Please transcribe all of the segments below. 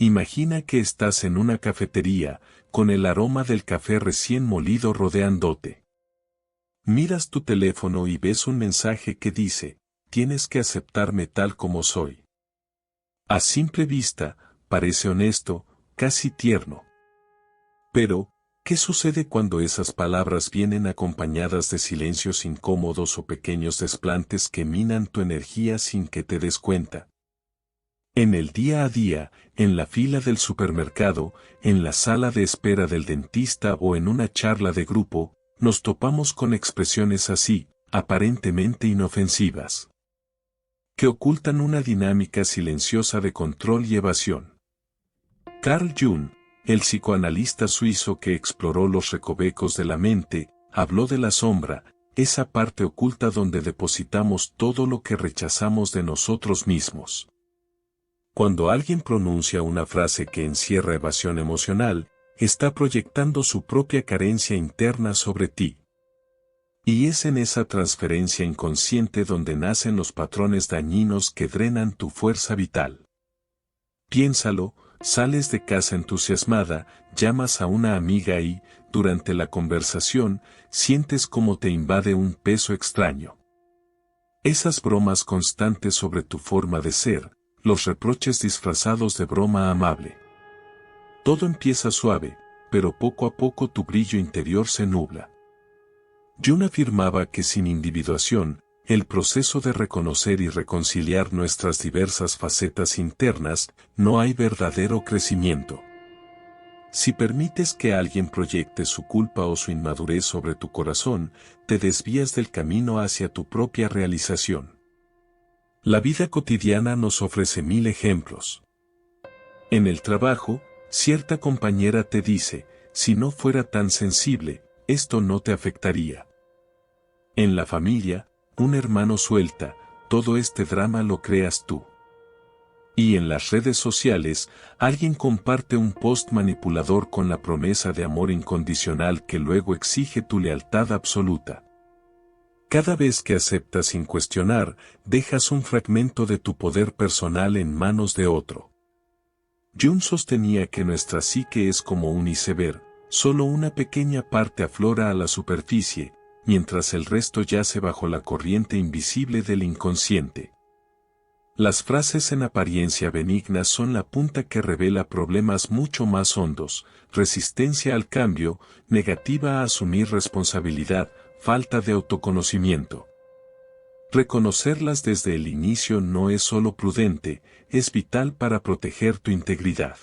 Imagina que estás en una cafetería, con el aroma del café recién molido rodeándote. Miras tu teléfono y ves un mensaje que dice, tienes que aceptarme tal como soy. A simple vista, parece honesto, casi tierno. Pero, ¿qué sucede cuando esas palabras vienen acompañadas de silencios incómodos o pequeños desplantes que minan tu energía sin que te des cuenta? En el día a día, en la fila del supermercado, en la sala de espera del dentista o en una charla de grupo, nos topamos con expresiones así, aparentemente inofensivas, que ocultan una dinámica silenciosa de control y evasión. Carl Jung, el psicoanalista suizo que exploró los recovecos de la mente, habló de la sombra, esa parte oculta donde depositamos todo lo que rechazamos de nosotros mismos. Cuando alguien pronuncia una frase que encierra evasión emocional, está proyectando su propia carencia interna sobre ti. Y es en esa transferencia inconsciente donde nacen los patrones dañinos que drenan tu fuerza vital. Piénsalo, sales de casa entusiasmada, llamas a una amiga y, durante la conversación, sientes como te invade un peso extraño. Esas bromas constantes sobre tu forma de ser, los reproches disfrazados de broma amable. Todo empieza suave, pero poco a poco tu brillo interior se nubla. Jung afirmaba que sin individuación, el proceso de reconocer y reconciliar nuestras diversas facetas internas, no hay verdadero crecimiento. Si permites que alguien proyecte su culpa o su inmadurez sobre tu corazón, te desvías del camino hacia tu propia realización. La vida cotidiana nos ofrece 1000 ejemplos. En el trabajo, cierta compañera te dice, si no fuera tan sensible, esto no te afectaría. En la familia, un hermano suelta, todo este drama lo creas tú. Y en las redes sociales, alguien comparte un post manipulador con la promesa de amor incondicional que luego exige tu lealtad absoluta. Cada vez que aceptas sin cuestionar, dejas un fragmento de tu poder personal en manos de otro. Jung sostenía que nuestra psique es como un iceberg, solo una pequeña parte aflora a la superficie, mientras el resto yace bajo la corriente invisible del inconsciente. Las frases en apariencia benignas son la punta que revela problemas mucho más hondos, resistencia al cambio, negativa a asumir responsabilidad, falta de autoconocimiento. Reconocerlas desde el inicio no es solo prudente, es vital para proteger tu integridad.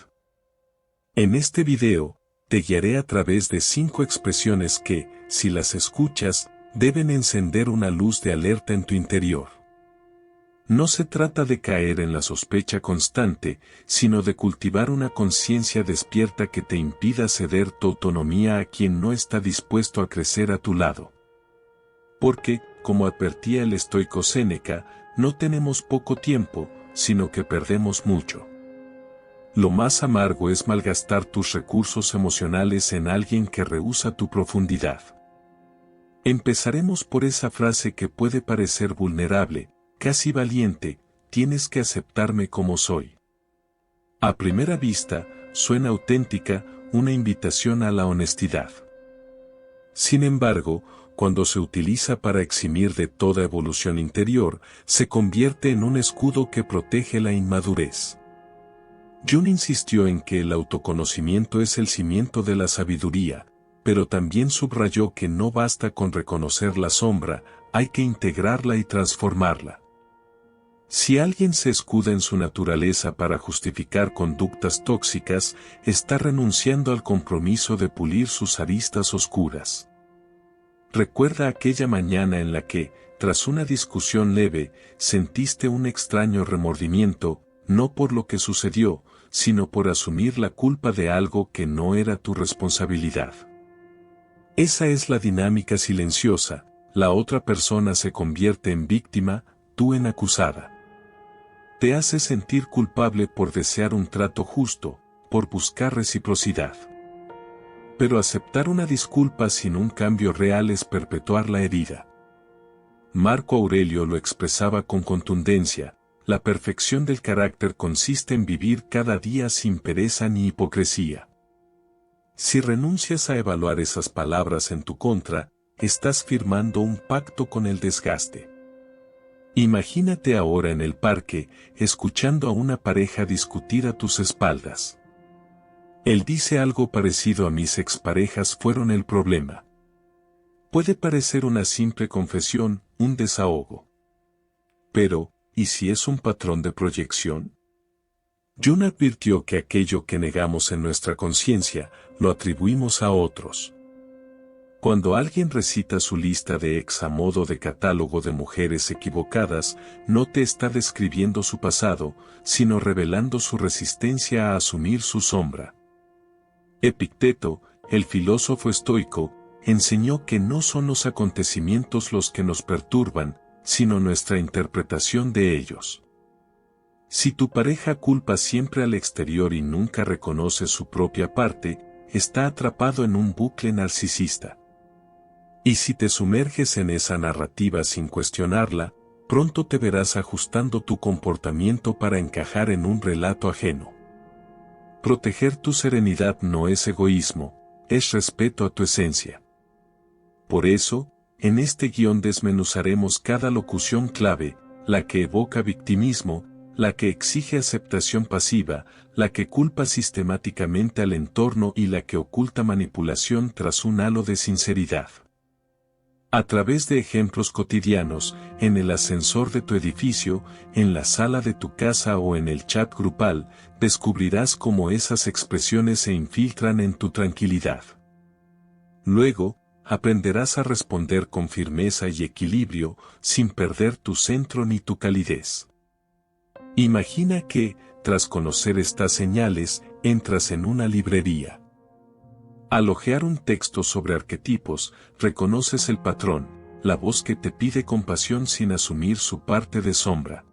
En este video, te guiaré a través de 5 expresiones que, si las escuchas, deben encender una luz de alerta en tu interior. No se trata de caer en la sospecha constante, sino de cultivar una conciencia despierta que te impida ceder tu autonomía a quien no está dispuesto a crecer a tu lado. Porque, como advertía el estoico Séneca, no tenemos poco tiempo, sino que perdemos mucho. Lo más amargo es malgastar tus recursos emocionales en alguien que rehúsa tu profundidad. Empezaremos por esa frase que puede parecer vulnerable, casi valiente, tienes que aceptarme como soy. A primera vista, suena auténtica, una invitación a la honestidad. Sin embargo, cuando se utiliza para eximir de toda evolución interior, se convierte en un escudo que protege la inmadurez. Jung insistió en que el autoconocimiento es el cimiento de la sabiduría, pero también subrayó que no basta con reconocer la sombra, hay que integrarla y transformarla. Si alguien se escuda en su naturaleza para justificar conductas tóxicas, está renunciando al compromiso de pulir sus aristas oscuras. Recuerda aquella mañana en la que, tras una discusión leve, sentiste un extraño remordimiento, no por lo que sucedió, sino por asumir la culpa de algo que no era tu responsabilidad. Esa es la dinámica silenciosa, la otra persona se convierte en víctima, tú en acusada. Te hace sentir culpable por desear un trato justo, por buscar reciprocidad. Pero aceptar una disculpa sin un cambio real es perpetuar la herida. Marco Aurelio lo expresaba con contundencia, La perfección del carácter consiste en vivir cada día sin pereza ni hipocresía. Si renuncias a evaluar esas palabras en tu contra, estás firmando un pacto con el desgaste. Imagínate ahora en el parque, escuchando a una pareja discutir a tus espaldas. Él dice algo parecido: a mis exparejas fueron el problema. Puede parecer una simple confesión, un desahogo. Pero, ¿y si es un patrón de proyección? Jung advirtió que aquello que negamos en nuestra conciencia, lo atribuimos a otros. Cuando alguien recita su lista de ex a modo de catálogo de mujeres equivocadas, no te está describiendo su pasado, sino revelando su resistencia a asumir su sombra. Epicteto, el filósofo estoico, enseñó que no son los acontecimientos los que nos perturban, sino nuestra interpretación de ellos. Si tu pareja culpa siempre al exterior y nunca reconoce su propia parte, está atrapado en un bucle narcisista. Y si te sumerges en esa narrativa sin cuestionarla, pronto te verás ajustando tu comportamiento para encajar en un relato ajeno. Proteger tu serenidad no es egoísmo, es respeto a tu esencia. Por eso, en este guión desmenuzaremos cada locución clave, la que evoca victimismo, la que exige aceptación pasiva, la que culpa sistemáticamente al entorno y la que oculta manipulación tras un halo de sinceridad. A través de ejemplos cotidianos, en el ascensor de tu edificio, en la sala de tu casa o en el chat grupal, descubrirás cómo esas expresiones se infiltran en tu tranquilidad. Luego, aprenderás a responder con firmeza y equilibrio, sin perder tu centro ni tu calidez. Imagina que, tras conocer estas señales, entras en una librería. Al hojear un texto sobre arquetipos, reconoces el patrón, la voz que te pide compasión sin asumir su parte de sombra.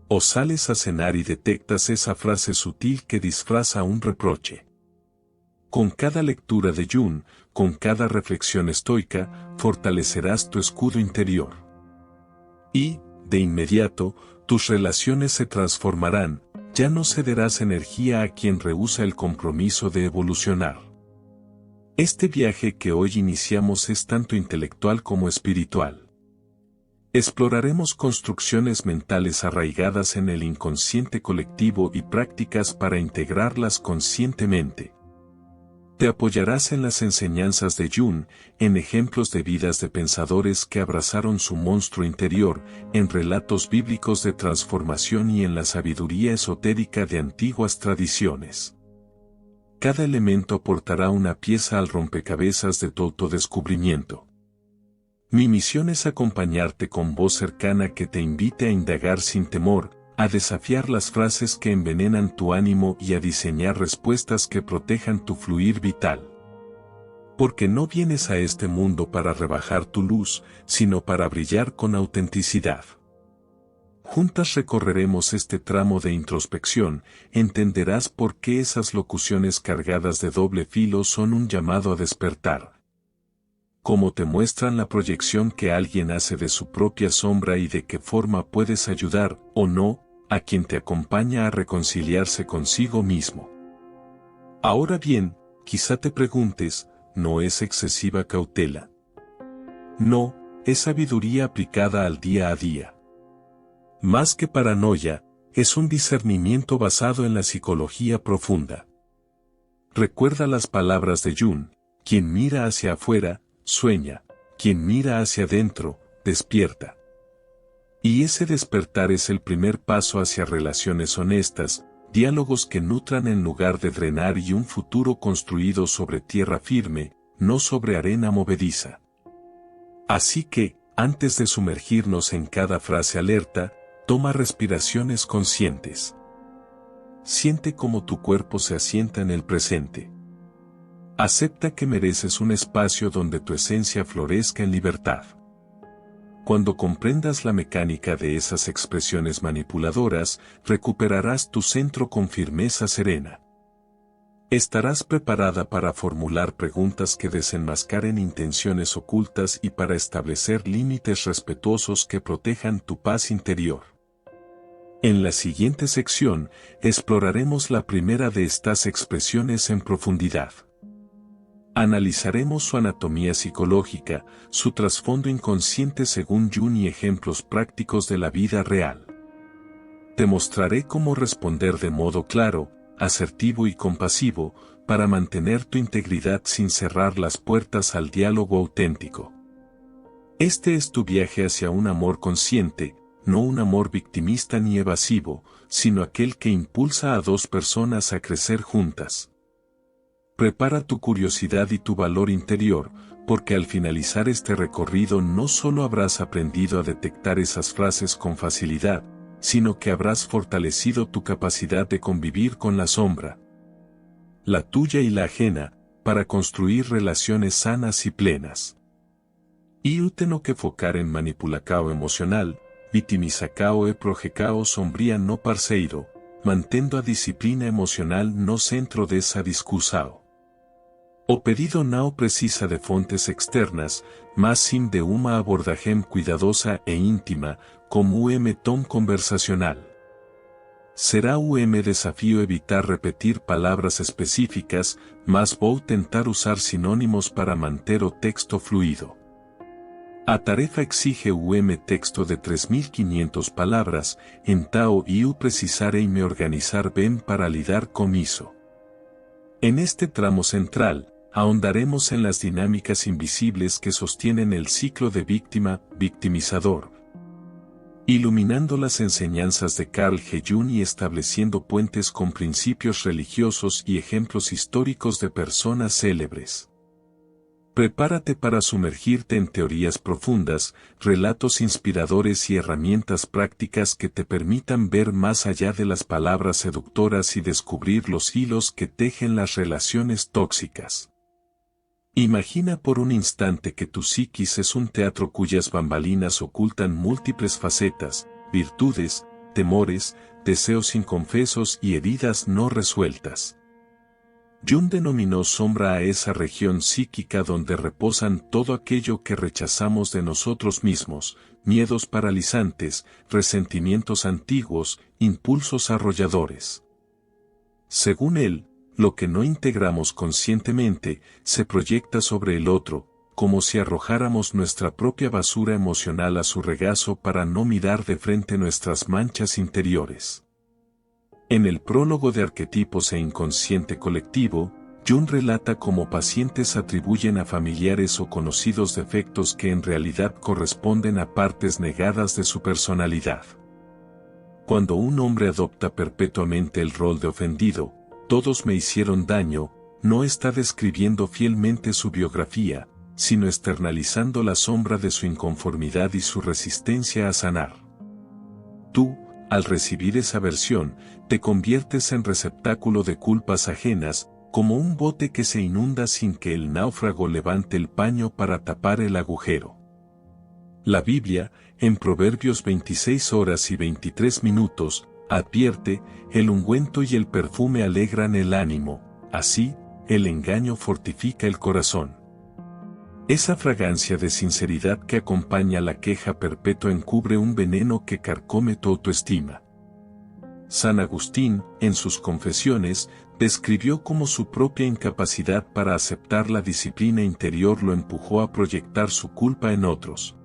O sales a cenar y detectas esa frase sutil que disfraza un reproche. Con cada lectura de Jung, con cada reflexión estoica, fortalecerás tu escudo interior. Y, de inmediato, tus relaciones se transformarán, ya no cederás energía a quien rehúsa el compromiso de evolucionar. Este viaje que hoy iniciamos es tanto intelectual como espiritual. Exploraremos construcciones mentales arraigadas en el inconsciente colectivo y prácticas para integrarlas conscientemente. Te apoyarás en las enseñanzas de Jung, en ejemplos de vidas de pensadores que abrazaron su monstruo interior, en relatos bíblicos de transformación y en la sabiduría esotérica de antiguas tradiciones. Cada elemento aportará una pieza al rompecabezas de tu autodescubrimiento. Mi misión es acompañarte con voz cercana que te invite a indagar sin temor, a desafiar las frases que envenenan tu ánimo y a diseñar respuestas que protejan tu fluir vital. Porque no vienes a este mundo para rebajar tu luz, sino para brillar con autenticidad. Juntas recorreremos este tramo de introspección, entenderás por qué esas locuciones cargadas de doble filo son un llamado a despertar. Cómo te muestran la proyección que alguien hace de su propia sombra y de qué forma puedes ayudar, o no, a quien te acompaña a reconciliarse consigo mismo. Ahora bien, quizá te preguntes, ¿no es excesiva cautela? No, es sabiduría aplicada al día a día. Más que paranoia, es un discernimiento basado en la psicología profunda. Recuerda las palabras de Jung: quien mira hacia afuera, sueña; quien mira hacia adentro, despierta. Y ese despertar es el primer paso hacia relaciones honestas, diálogos que nutran en lugar de drenar y un futuro construido sobre tierra firme, no sobre arena movediza. Así que, antes de sumergirnos en cada frase alerta, toma respiraciones conscientes. Siente cómo tu cuerpo se asienta en el presente. Acepta que mereces un espacio donde tu esencia florezca en libertad. Cuando comprendas la mecánica de esas expresiones manipuladoras, recuperarás tu centro con firmeza serena. Estarás preparada para formular preguntas que desenmascaren intenciones ocultas y para establecer límites respetuosos que protejan tu paz interior. En la siguiente sección, exploraremos la primera de estas expresiones en profundidad. Analizaremos su anatomía psicológica, su trasfondo inconsciente según Jung y ejemplos prácticos de la vida real. Te mostraré cómo responder de modo claro, asertivo y compasivo, para mantener tu integridad sin cerrar las puertas al diálogo auténtico. Este es tu viaje hacia un amor consciente, no un amor victimista ni evasivo, sino aquel que impulsa a dos personas a crecer juntas. Prepara tu curiosidad y tu valor interior, porque al finalizar este recorrido no solo habrás aprendido a detectar esas frases con facilidad, sino que habrás fortalecido tu capacidad de convivir con la sombra, la tuya y la ajena, para construir relaciones sanas y plenas. Iuteno que focar en manipulacao emocional, vitimizacao e projecao sombría no parceiro, mantendo a disciplina emocional no centro de esa discusao. O pedido nao precisa de fontes externas, más sim de uma abordajem cuidadosa e íntima, como tom conversacional. Será desafío evitar repetir palabras específicas, mas vou tentar usar sinónimos para manter o texto fluido. A tarefa exige texto de 3.500 palabras, en tao iu precisaré y me organizar ben para lidar con isso. En este tramo central, ahondaremos en las dinámicas invisibles que sostienen el ciclo de víctima-victimizador, iluminando las enseñanzas de Carl Jung y estableciendo puentes con principios religiosos y ejemplos históricos de personas célebres. Prepárate para sumergirte en teorías profundas, relatos inspiradores y herramientas prácticas que te permitan ver más allá de las palabras seductoras y descubrir los hilos que tejen las relaciones tóxicas. Imagina por un instante que tu psiquis es un teatro cuyas bambalinas ocultan múltiples facetas, virtudes, temores, deseos inconfesos y heridas no resueltas. Jung denominó sombra a esa región psíquica donde reposan todo aquello que rechazamos de nosotros mismos, miedos paralizantes, resentimientos antiguos, impulsos arrolladores. Según él, lo que no integramos conscientemente, se proyecta sobre el otro, como si arrojáramos nuestra propia basura emocional a su regazo para no mirar de frente nuestras manchas interiores. En el prólogo de Arquetipos e Inconsciente Colectivo, Jung relata cómo pacientes atribuyen a familiares o conocidos defectos que en realidad corresponden a partes negadas de su personalidad. Cuando un hombre adopta perpetuamente el rol de ofendido, todos me hicieron daño, no está describiendo fielmente su biografía, sino externalizando la sombra de su inconformidad y su resistencia a sanar. Tú, al recibir esa versión, te conviertes en receptáculo de culpas ajenas, como un bote que se inunda sin que el náufrago levante el paño para tapar el agujero. La Biblia, en Proverbios 26 horas y 23 minutos, advierte, el ungüento y el perfume alegran el ánimo, así, el engaño fortifica el corazón. Esa fragancia de sinceridad que acompaña la queja perpetua encubre un veneno que carcome tu autoestima. San Agustín, en sus Confesiones, describió cómo su propia incapacidad para aceptar la disciplina interior lo empujó a proyectar su culpa en otros.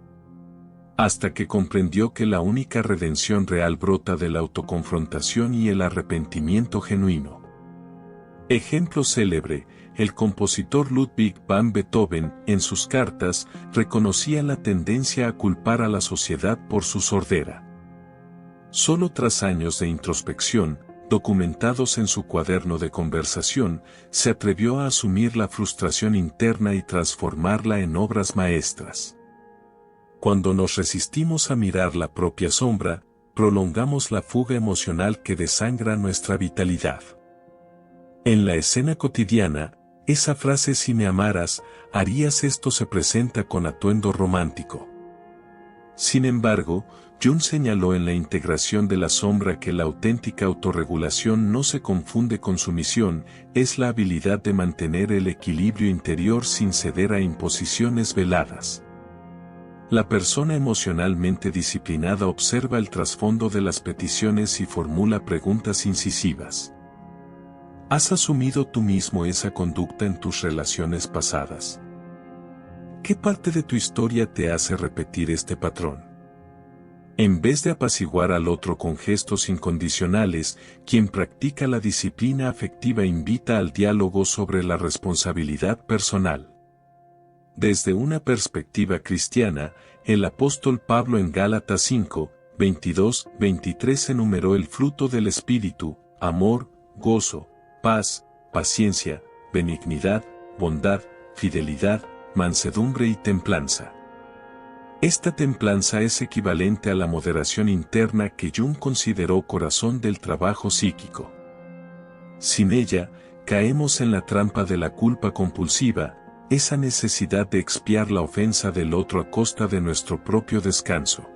Hasta que comprendió que la única redención real brota de la autoconfrontación y el arrepentimiento genuino. Ejemplo célebre, el compositor Ludwig van Beethoven, en sus cartas, reconocía la tendencia a culpar a la sociedad por su sordera. Solo tras años de introspección, documentados en su cuaderno de conversación, se atrevió a asumir la frustración interna y transformarla en obras maestras. Cuando nos resistimos a mirar la propia sombra, prolongamos la fuga emocional que desangra nuestra vitalidad. En la escena cotidiana, esa frase "si me amaras, harías esto" se presenta con atuendo romántico. Sin embargo, Jung señaló en la integración de la sombra que la auténtica autorregulación no se confunde con sumisión, es la habilidad de mantener el equilibrio interior sin ceder a imposiciones veladas. La persona emocionalmente disciplinada observa el trasfondo de las peticiones y formula preguntas incisivas. ¿Has asumido tú mismo esa conducta en tus relaciones pasadas? ¿Qué parte de tu historia te hace repetir este patrón? En vez de apaciguar al otro con gestos incondicionales, quien practica la disciplina afectiva invita al diálogo sobre la responsabilidad personal. Desde una perspectiva cristiana, el apóstol Pablo en Gálatas 5, 22-23 enumeró el fruto del Espíritu: amor, gozo, paz, paciencia, benignidad, bondad, fidelidad, mansedumbre y templanza. Esta templanza es equivalente a la moderación interna que Jung consideró corazón del trabajo psíquico. Sin ella, caemos en la trampa de la culpa compulsiva, esa necesidad de expiar la ofensa del otro a costa de nuestro propio descanso.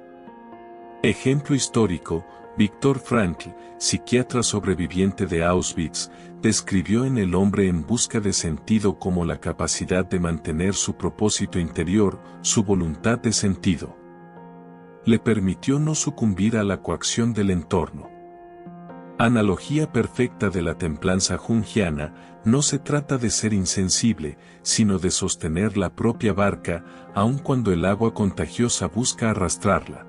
Ejemplo histórico: Viktor Frankl, psiquiatra sobreviviente de Auschwitz, describió en El hombre en busca de sentido como la capacidad de mantener su propósito interior, su voluntad de sentido. Le permitió no sucumbir a la coacción del entorno. Analogía perfecta de la templanza junguiana: no se trata de ser insensible, sino de sostener la propia barca, aun cuando el agua contagiosa busca arrastrarla.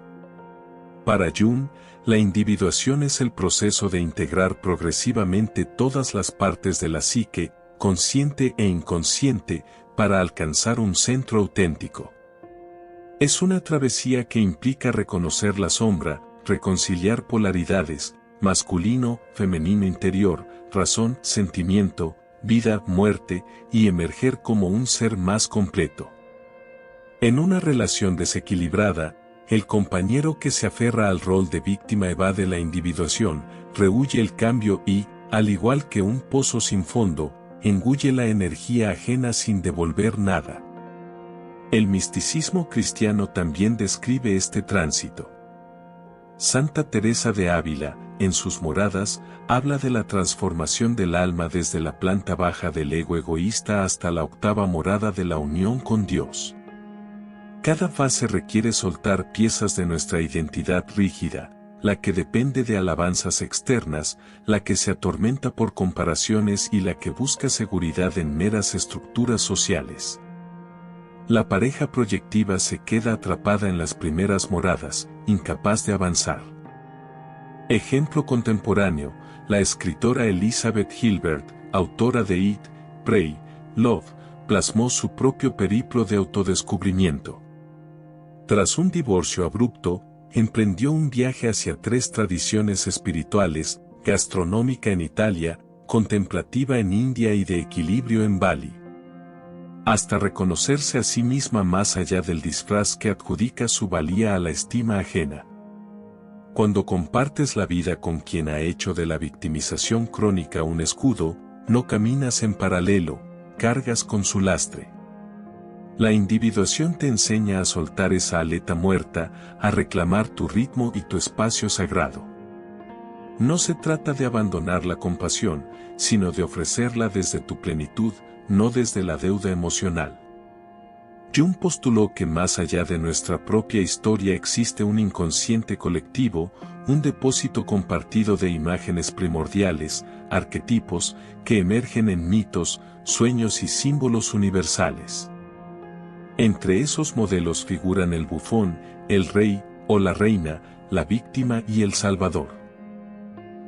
Para Jung, la individuación es el proceso de integrar progresivamente todas las partes de la psique, consciente e inconsciente, para alcanzar un centro auténtico. Es una travesía que implica reconocer la sombra, reconciliar polaridades, masculino, femenino interior, razón, sentimiento, vida, muerte, y emerger como un ser más completo. En una relación desequilibrada, el compañero que se aferra al rol de víctima evade la individuación, rehúye el cambio y, al igual que un pozo sin fondo, engulle la energía ajena sin devolver nada. El misticismo cristiano también describe este tránsito. Santa Teresa de Ávila, en sus Moradas, habla de la transformación del alma desde la planta baja del ego egoísta hasta la octava morada de la unión con Dios. Cada fase requiere soltar piezas de nuestra identidad rígida, la que depende de alabanzas externas, la que se atormenta por comparaciones y la que busca seguridad en meras estructuras sociales. La pareja proyectiva se queda atrapada en las primeras moradas, incapaz de avanzar. Ejemplo contemporáneo: la escritora Elizabeth Gilbert, autora de Eat, Pray, Love, plasmó su propio periplo de autodescubrimiento. Tras un divorcio abrupto, emprendió un viaje hacia 3 tradiciones espirituales: gastronómica en Italia, contemplativa en India y de equilibrio en Bali. Hasta reconocerse a sí misma más allá del disfraz que adjudica su valía a la estima ajena. Cuando compartes la vida con quien ha hecho de la victimización crónica un escudo, no caminas en paralelo, cargas con su lastre. La individuación te enseña a soltar esa aleta muerta, a reclamar tu ritmo y tu espacio sagrado. No se trata de abandonar la compasión, sino de ofrecerla desde tu plenitud, no desde la deuda emocional. Jung postuló que más allá de nuestra propia historia existe un inconsciente colectivo, un depósito compartido de imágenes primordiales, arquetipos, que emergen en mitos, sueños y símbolos universales. Entre esos modelos figuran el bufón, el rey o la reina, la víctima y el salvador.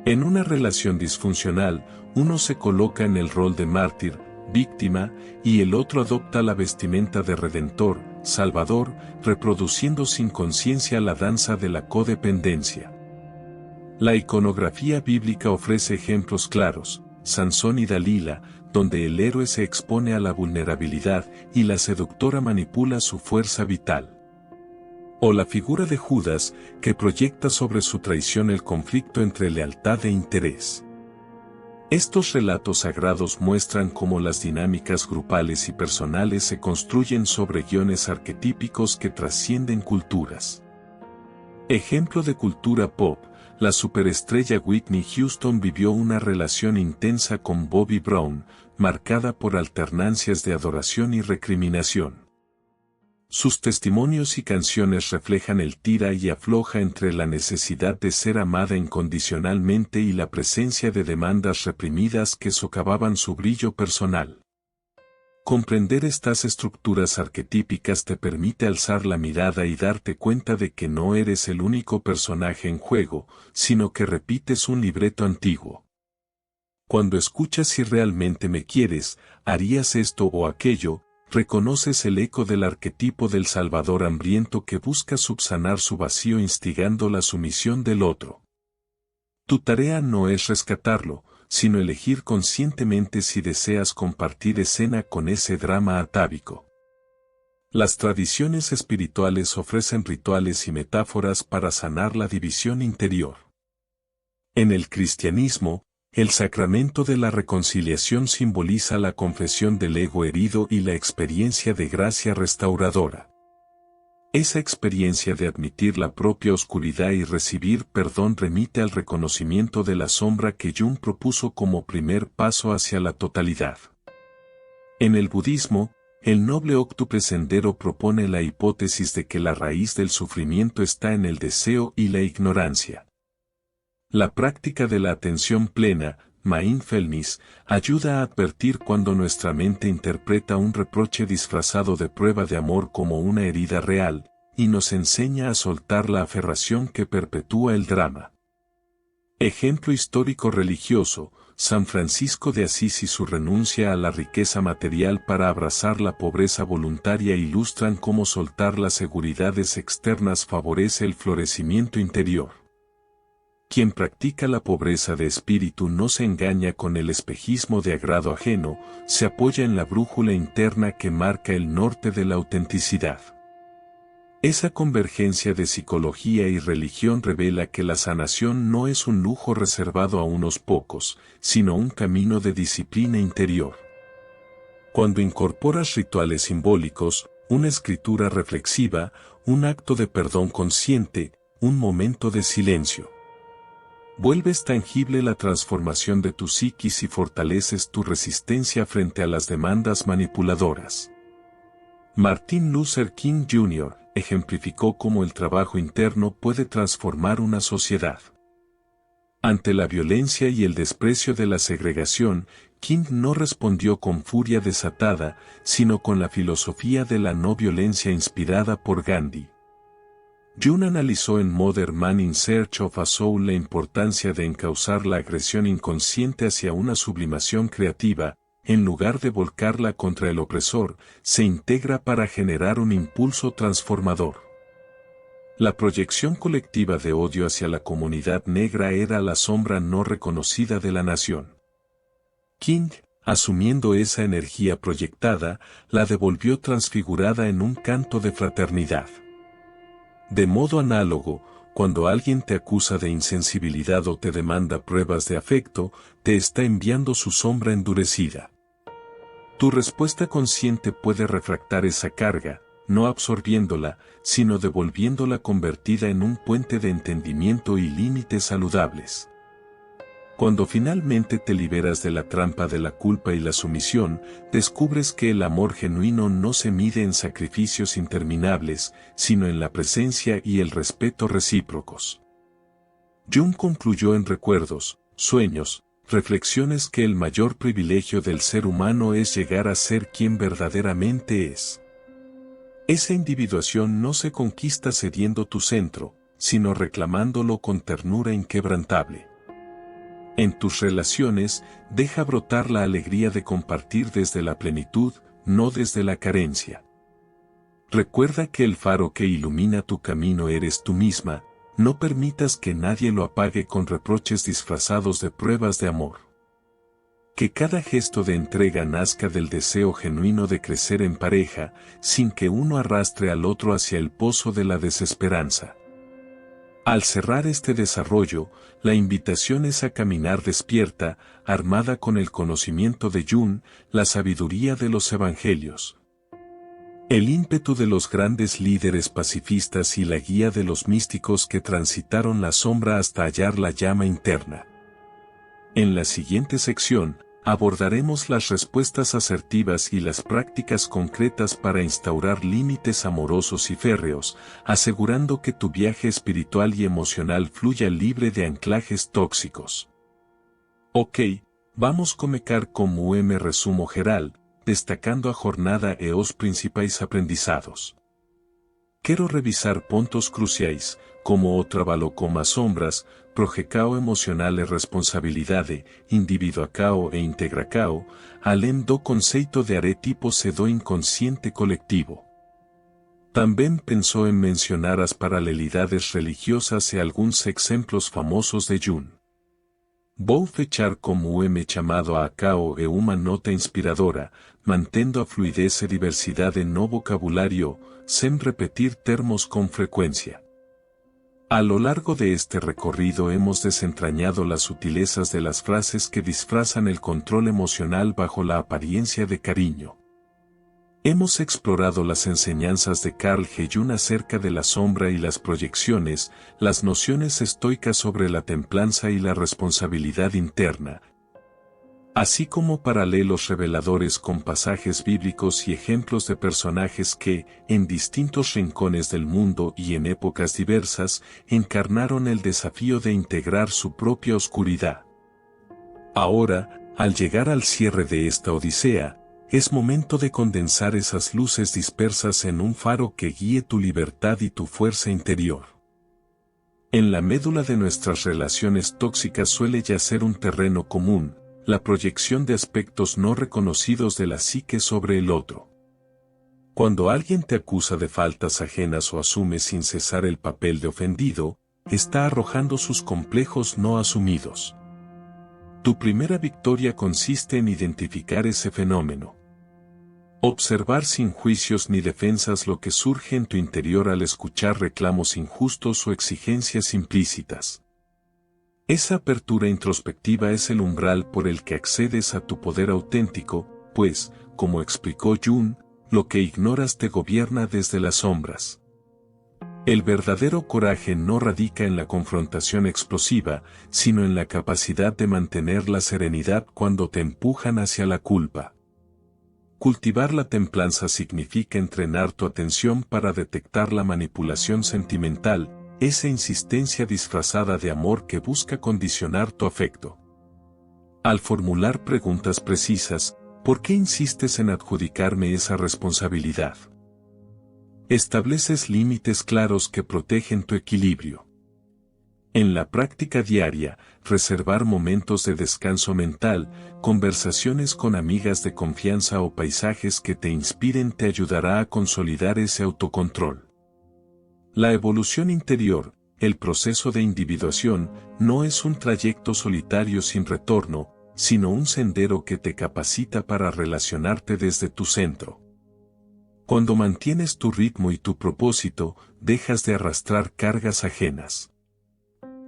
En una relación disfuncional, uno se coloca en el rol de mártir, víctima, y el otro adopta la vestimenta de redentor, salvador, reproduciendo sin conciencia la danza de la codependencia. La iconografía bíblica ofrece ejemplos claros: Sansón y Dalila, donde el héroe se expone a la vulnerabilidad y la seductora manipula su fuerza vital. O la figura de Judas, que proyecta sobre su traición el conflicto entre lealtad e interés. Estos relatos sagrados muestran cómo las dinámicas grupales y personales se construyen sobre guiones arquetípicos que trascienden culturas. Ejemplo de cultura pop: la superestrella Whitney Houston vivió una relación intensa con Bobby Brown, marcada por alternancias de adoración y recriminación. Sus testimonios y canciones reflejan el tira y afloja entre la necesidad de ser amada incondicionalmente y la presencia de demandas reprimidas que socavaban su brillo personal. Comprender estas estructuras arquetípicas te permite alzar la mirada y darte cuenta de que no eres el único personaje en juego, sino que repites un libreto antiguo. Cuando escuchas "si realmente me quieres, harías esto o aquello", reconoces el eco del arquetipo del salvador hambriento que busca subsanar su vacío instigando la sumisión del otro. Tu tarea no es rescatarlo, sino elegir conscientemente si deseas compartir escena con ese drama atávico. Las tradiciones espirituales ofrecen rituales y metáforas para sanar la división interior. En el cristianismo, el sacramento de la reconciliación simboliza la confesión del ego herido y la experiencia de gracia restauradora. Esa experiencia de admitir la propia oscuridad y recibir perdón remite al reconocimiento de la sombra que Jung propuso como primer paso hacia la totalidad. En el budismo, el noble octuple sendero propone la hipótesis de que la raíz del sufrimiento está en el deseo y la ignorancia. La práctica de la atención plena, mindfulness, ayuda a advertir cuando nuestra mente interpreta un reproche disfrazado de prueba de amor como una herida real, y nos enseña a soltar la aferración que perpetúa el drama. Ejemplo histórico religioso, San Francisco de Asís y su renuncia a la riqueza material para abrazar la pobreza voluntaria ilustran cómo soltar las seguridades externas favorece el florecimiento interior. Quien practica la pobreza de espíritu no se engaña con el espejismo de agrado ajeno, se apoya en la brújula interna que marca el norte de la autenticidad. Esa convergencia de psicología y religión revela que la sanación no es un lujo reservado a unos pocos, sino un camino de disciplina interior. Cuando incorporas rituales simbólicos, una escritura reflexiva, un acto de perdón consciente, un momento de silencio, vuelves tangible la transformación de tu psiquis y fortaleces tu resistencia frente a las demandas manipuladoras. Martin Luther King Jr. ejemplificó cómo el trabajo interno puede transformar una sociedad. Ante la violencia y el desprecio de la segregación, King no respondió con furia desatada, sino con la filosofía de la no violencia inspirada por Gandhi. Jung analizó en Modern Man in Search of a Soul la importancia de encauzar la agresión inconsciente hacia una sublimación creativa, en lugar de volcarla contra el opresor, se integra para generar un impulso transformador. La proyección colectiva de odio hacia la comunidad negra era la sombra no reconocida de la nación. King, asumiendo esa energía proyectada, la devolvió transfigurada en un canto de fraternidad. De modo análogo, cuando alguien te acusa de insensibilidad o te demanda pruebas de afecto, te está enviando su sombra endurecida. Tu respuesta consciente puede refractar esa carga, no absorbiéndola, sino devolviéndola convertida en un puente de entendimiento y límites saludables. Cuando finalmente te liberas de la trampa de la culpa y la sumisión, descubres que el amor genuino no se mide en sacrificios interminables, sino en la presencia y el respeto recíprocos. Jung concluyó en Recuerdos, Sueños, Reflexiones que el mayor privilegio del ser humano es llegar a ser quien verdaderamente es. Esa individuación no se conquista cediendo tu centro, sino reclamándolo con ternura inquebrantable. En tus relaciones, deja brotar la alegría de compartir desde la plenitud, no desde la carencia. Recuerda que el faro que ilumina tu camino eres tú misma, no permitas que nadie lo apague con reproches disfrazados de pruebas de amor. Que cada gesto de entrega nazca del deseo genuino de crecer en pareja, sin que uno arrastre al otro hacia el pozo de la desesperanza. Al cerrar este desarrollo, la invitación es a caminar despierta, armada con el conocimiento de Jung, la sabiduría de los evangelios. El ímpetu de los grandes líderes pacifistas y la guía de los místicos que transitaron la sombra hasta hallar la llama interna. En la siguiente sección, abordaremos las respuestas asertivas y las prácticas concretas para instaurar límites amorosos y férreos, asegurando que tu viaje espiritual y emocional fluya libre de anclajes tóxicos. Ok, vamos começar com o resumo geral, destacando a jornada e os principais aprendizados. Quero revisar pontos cruciais, como o trabalho com as sombras, projeção emocional e responsabilidade, individuacao e integracao, além do conceito de arquetipos e do inconsciente coletivo. Também pensou em mencionar as paralelidades religiosas e alguns exemplos famosos de Jung. Vou fechar como o chamado a cao e uma nota inspiradora, mantendo a fluidez e diversidade no vocabulário, sem repetir termos con frecuencia. A lo largo de este recorrido hemos desentrañado las sutilezas de las frases que disfrazan el control emocional bajo la apariencia de cariño. Hemos explorado las enseñanzas de Carl Jung acerca de la sombra y las proyecciones, las nociones estoicas sobre la templanza y la responsabilidad interna, así como paralelos reveladores con pasajes bíblicos y ejemplos de personajes que, en distintos rincones del mundo y en épocas diversas, encarnaron el desafío de integrar su propia oscuridad. Ahora, al llegar al cierre de esta odisea, es momento de condensar esas luces dispersas en un faro que guíe tu libertad y tu fuerza interior. En la médula de nuestras relaciones tóxicas suele yacer un terreno común, la proyección de aspectos no reconocidos de la psique sobre el otro. Cuando alguien te acusa de faltas ajenas o asume sin cesar el papel de ofendido, está arrojando sus complejos no asumidos. Tu primera victoria consiste en identificar ese fenómeno. Observar sin juicios ni defensas lo que surge en tu interior al escuchar reclamos injustos o exigencias implícitas. Esa apertura introspectiva es el umbral por el que accedes a tu poder auténtico, pues, como explicó Jung, lo que ignoras te gobierna desde las sombras. El verdadero coraje no radica en la confrontación explosiva, sino en la capacidad de mantener la serenidad cuando te empujan hacia la culpa. Cultivar la templanza significa entrenar tu atención para detectar la manipulación sentimental, esa insistencia disfrazada de amor que busca condicionar tu afecto. Al formular preguntas precisas, ¿por qué insistes en adjudicarme esa responsabilidad? Estableces límites claros que protegen tu equilibrio. En la práctica diaria, reservar momentos de descanso mental, conversaciones con amigas de confianza o paisajes que te inspiren te ayudará a consolidar ese autocontrol. La evolución interior, el proceso de individuación, no es un trayecto solitario sin retorno, sino un sendero que te capacita para relacionarte desde tu centro. Cuando mantienes tu ritmo y tu propósito, dejas de arrastrar cargas ajenas.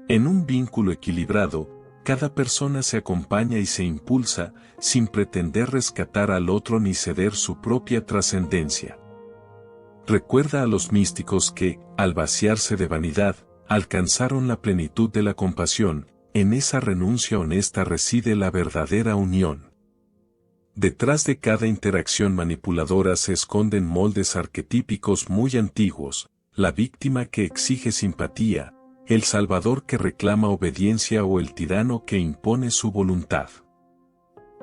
En un vínculo equilibrado, cada persona se acompaña y se impulsa, sin pretender rescatar al otro ni ceder su propia trascendencia. Recuerda a los místicos que, al vaciarse de vanidad, alcanzaron la plenitud de la compasión, en esa renuncia honesta reside la verdadera unión. Detrás de cada interacción manipuladora se esconden moldes arquetípicos muy antiguos, la víctima que exige simpatía, el salvador que reclama obediencia o el tirano que impone su voluntad.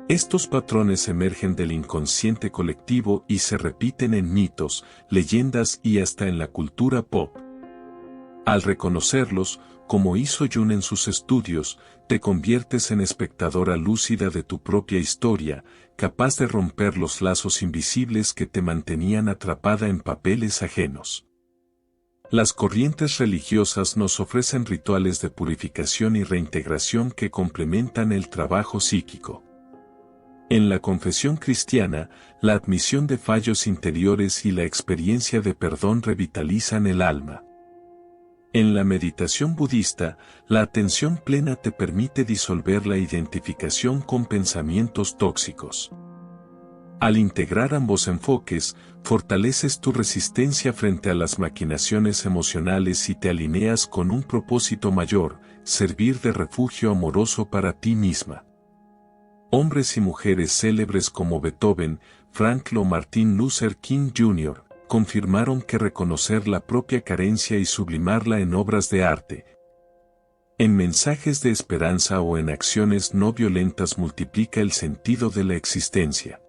Estos patrones emergen del inconsciente colectivo y se repiten en mitos, leyendas y hasta en la cultura pop. Al reconocerlos, como hizo Jung en sus estudios, te conviertes en espectadora lúcida de tu propia historia, capaz de romper los lazos invisibles que te mantenían atrapada en papeles ajenos. Las corrientes religiosas nos ofrecen rituales de purificación y reintegración que complementan el trabajo psíquico. En la confesión cristiana, la admisión de fallos interiores y la experiencia de perdón revitalizan el alma. En la meditación budista, la atención plena te permite disolver la identificación con pensamientos tóxicos. Al integrar ambos enfoques, fortaleces tu resistencia frente a las maquinaciones emocionales y te alineas con un propósito mayor, servir de refugio amoroso para ti misma. Hombres y mujeres célebres como Beethoven, Franklin o Martin Luther King Jr., confirmaron que reconocer la propia carencia y sublimarla en obras de arte, en mensajes de esperanza o en acciones no violentas multiplica el sentido de la existencia.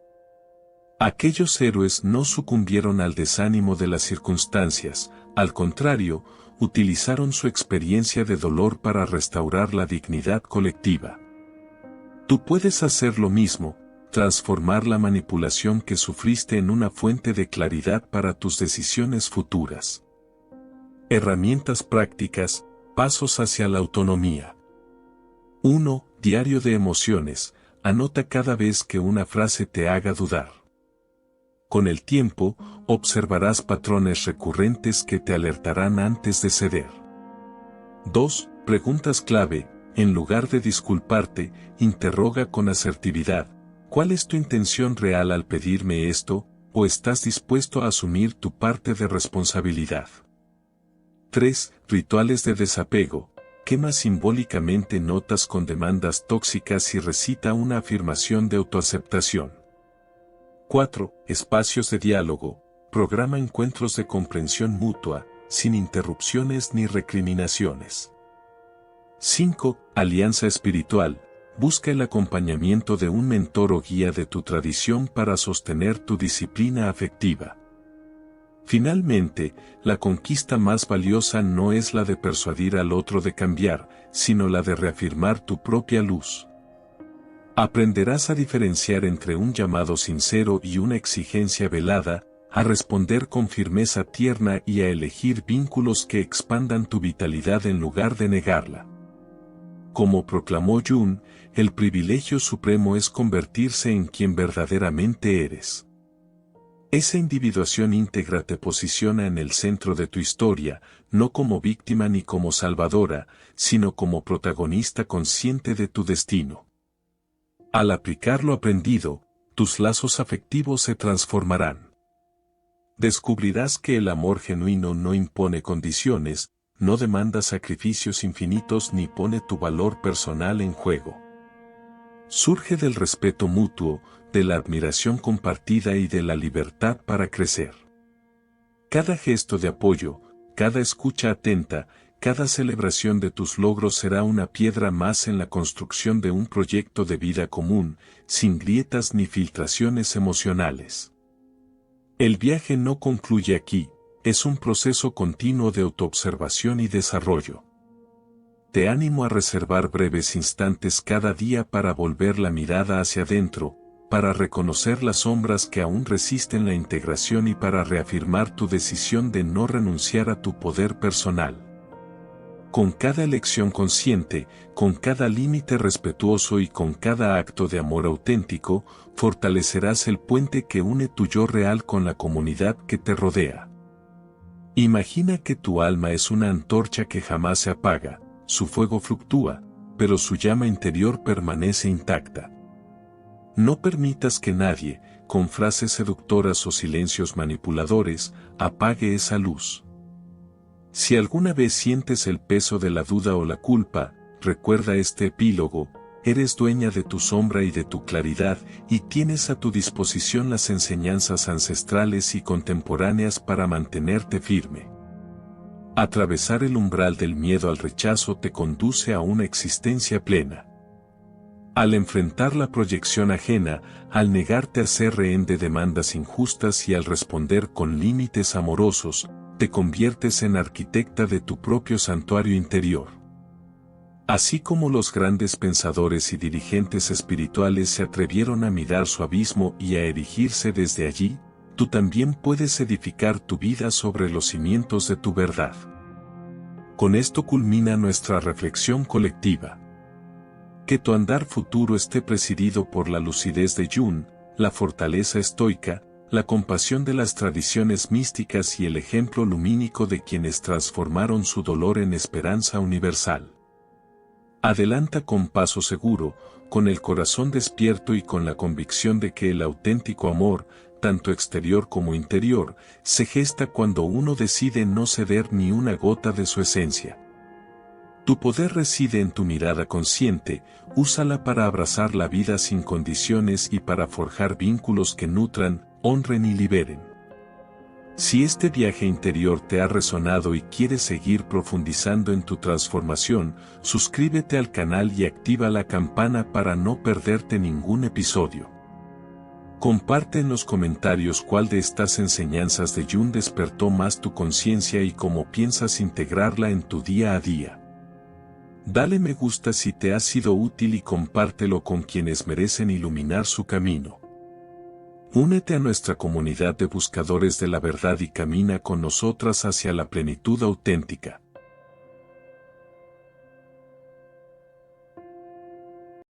Aquellos héroes no sucumbieron al desánimo de las circunstancias, al contrario, utilizaron su experiencia de dolor para restaurar la dignidad colectiva. Tú puedes hacer lo mismo, transformar la manipulación que sufriste en una fuente de claridad para tus decisiones futuras. Herramientas prácticas, pasos hacia la autonomía. 1. Diario de emociones, anota cada vez que una frase te haga dudar. Con el tiempo, observarás patrones recurrentes que te alertarán antes de ceder. 2. Preguntas clave, en lugar de disculparte, interroga con asertividad, ¿cuál es tu intención real al pedirme esto, o estás dispuesto a asumir tu parte de responsabilidad? 3. Rituales de desapego, quema simbólicamente notas con demandas tóxicas y recita una afirmación de autoaceptación. 4. Espacios de diálogo, programa encuentros de comprensión mutua, sin interrupciones ni recriminaciones. 5. Alianza espiritual, busca el acompañamiento de un mentor o guía de tu tradición para sostener tu disciplina afectiva. Finalmente, la conquista más valiosa no es la de persuadir al otro de cambiar, sino la de reafirmar tu propia luz. Aprenderás a diferenciar entre un llamado sincero y una exigencia velada, a responder con firmeza tierna y a elegir vínculos que expandan tu vitalidad en lugar de negarla. Como proclamó Jung, el privilegio supremo es convertirse en quien verdaderamente eres. Esa individuación íntegra te posiciona en el centro de tu historia, no como víctima ni como salvadora, sino como protagonista consciente de tu destino. Al aplicar lo aprendido, tus lazos afectivos se transformarán. Descubrirás que el amor genuino no impone condiciones, no demanda sacrificios infinitos ni pone tu valor personal en juego. Surge del respeto mutuo, de la admiración compartida y de la libertad para crecer. Cada gesto de apoyo, cada escucha atenta, cada celebración de tus logros será una piedra más en la construcción de un proyecto de vida común, sin grietas ni filtraciones emocionales. El viaje no concluye aquí, es un proceso continuo de autoobservación y desarrollo. Te animo a reservar breves instantes cada día para volver la mirada hacia adentro, para reconocer las sombras que aún resisten la integración y para reafirmar tu decisión de no renunciar a tu poder personal. Con cada elección consciente, con cada límite respetuoso y con cada acto de amor auténtico, fortalecerás el puente que une tu yo real con la comunidad que te rodea. Imagina que tu alma es una antorcha que jamás se apaga, su fuego fluctúa, pero su llama interior permanece intacta. No permitas que nadie, con frases seductoras o silencios manipuladores, apague esa luz. Si alguna vez sientes el peso de la duda o la culpa, recuerda este epílogo: eres dueña de tu sombra y de tu claridad, y tienes a tu disposición las enseñanzas ancestrales y contemporáneas para mantenerte firme. Atravesar el umbral del miedo al rechazo te conduce a una existencia plena. Al enfrentar la proyección ajena, al negarte a ser rehén de demandas injustas y al responder con límites amorosos, te conviertes en arquitecta de tu propio santuario interior. Así como los grandes pensadores y dirigentes espirituales se atrevieron a mirar su abismo y a erigirse desde allí, tú también puedes edificar tu vida sobre los cimientos de tu verdad. Con esto culmina nuestra reflexión colectiva. Que tu andar futuro esté presidido por la lucidez de Jung, la fortaleza estoica, la compasión de las tradiciones místicas y el ejemplo lumínico de quienes transformaron su dolor en esperanza universal. Adelanta con paso seguro, con el corazón despierto y con la convicción de que el auténtico amor, tanto exterior como interior, se gesta cuando uno decide no ceder ni una gota de su esencia. Tu poder reside en tu mirada consciente, úsala para abrazar la vida sin condiciones y para forjar vínculos que nutran, honren y liberen. Si este viaje interior te ha resonado y quieres seguir profundizando en tu transformación, suscríbete al canal y activa la campana para no perderte ningún episodio. Comparte en los comentarios cuál de estas enseñanzas de Jung despertó más tu conciencia y cómo piensas integrarla en tu día a día. Dale me gusta si te ha sido útil y compártelo con quienes merecen iluminar su camino. Únete a nuestra comunidad de buscadores de la verdad y camina con nosotras hacia la plenitud auténtica.